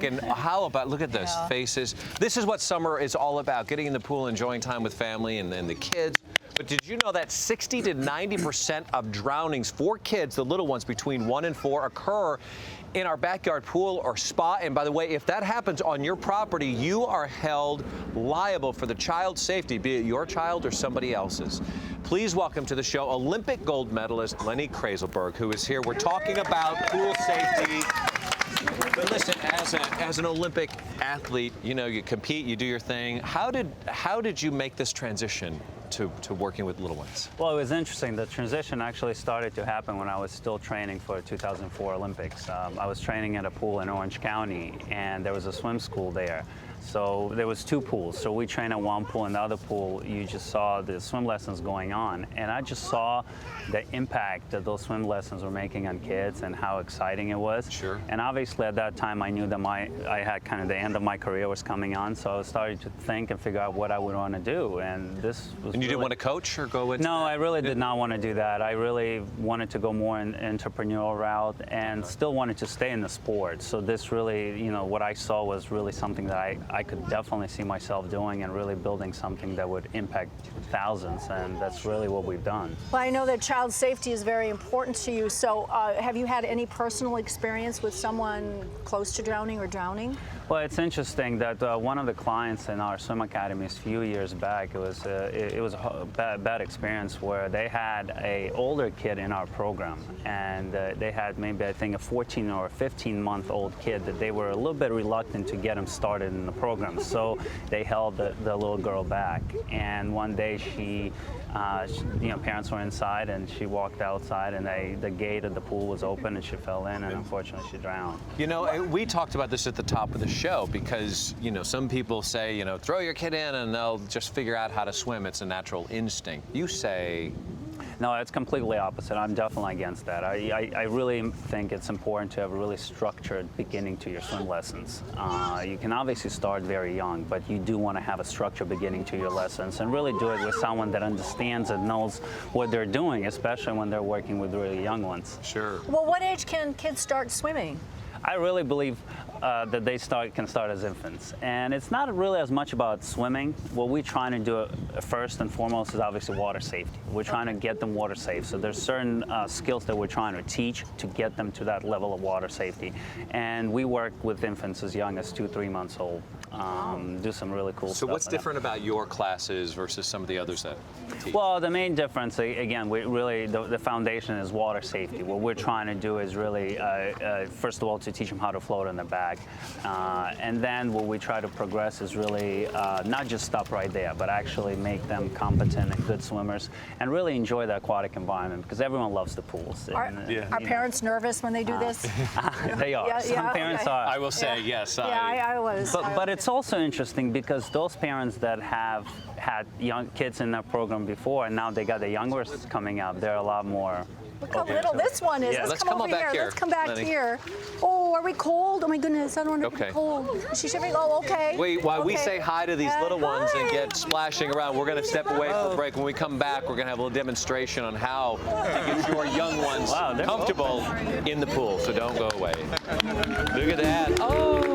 And how about, look at this, faces. This is what summer is all about, getting in the pool, enjoying time with family and the kids. But did you know that 60 to 90% of drownings for kids, the little ones between 1 and 4, occur in our backyard pool or spa? And by the way, if that happens on your property, you are held liable for the child's safety, be it your child or somebody else's. Please welcome to the show Olympic gold medalist Lenny Krayzelburg, who is here. We're talking about pool safety. But listen, as an Olympic athlete, you know, you compete, you do your thing. How did you make this transition to working with little ones? Well, it was interesting. The transition actually started to happen when I was still training for 2004 Olympics. I was training at a pool in Orange County, and there was a swim school there. So there was 2 pools. So we trained at one pool, and the other pool, you just saw the swim lessons going on. And I just saw the impact that those swim lessons were making on kids and how exciting it was. Sure. And obviously at that time, I knew that I had kind of the end of my career was coming on. So I was starting to think and figure out what I would want to do. And this was. And you didn't want to coach or go into No, that? I really did not want to do that. I really wanted to go more in entrepreneurial route and still wanted to stay in the sport. So this really, you know, what I saw was really something that I could definitely see myself doing and really building something that would impact thousands, and that's really what we've done. Well, I know that child safety is very important to you, so have you had any personal experience with someone close to drowning or drowning? Well, it's interesting that one of the clients in our swim academies a few years back, it was a bad experience where they had an older kid in our program, and they had maybe, I think, a 14 or 15-month-old kid that they were a little bit reluctant to get him started in the program. So they held the little girl back, and one day she, you know, parents were inside, and she walked outside, and the gate of the pool was open, and she fell in, and unfortunately she drowned. You know, we talked about this at the top of the show because, you know, some people say, you know, throw your kid in and they'll just figure out how to swim. It's a natural instinct. You say... No, it's completely opposite. I'm definitely against that. I really think it's important to have a really structured beginning to your swim lessons. You can obviously start very young, but you do want to have a structured beginning to your lessons and really do it with someone that understands and knows what they're doing, especially when they're working with really young ones. Sure. Well, what age can kids start swimming? I really believe that they can start as infants. And it's not really as much about swimming. What we're trying to do first and foremost is obviously water safety. We're trying to get them water safe. So there's certain skills that we're trying to teach to get them to that level of water safety. And we work with infants as young as 2-3 months old. Do some really cool stuff. So what's different about your classes versus some of the others that teach? Well, the main difference, again, the foundation is water safety. What we're trying to do is really, first of all, to teach them how to float in the bag. And then what we try to progress is really not just stop right there, but actually make them competent and good swimmers and really enjoy the aquatic environment because everyone loves the pools. Are parents nervous when they do this? They are. Yeah, Some parents are. I will say yes. I was. But it's also interesting because those parents that have had young kids in their program before and now they got the younger coming up, they're a lot more. Look how little this one is. Yeah, let's come over back here. Let's come back Lenny. here. Oh, are we cold? Oh my goodness, I don't want to be cold. Is she shivering? Oh, okay. Wait, while we Okay. say hi to these little ones and Hi. get splashing around, we're going to step away for a break. When we come back, we're going to have a little demonstration on how to get your young ones comfortable in the pool. So don't go away. Look at that. Oh!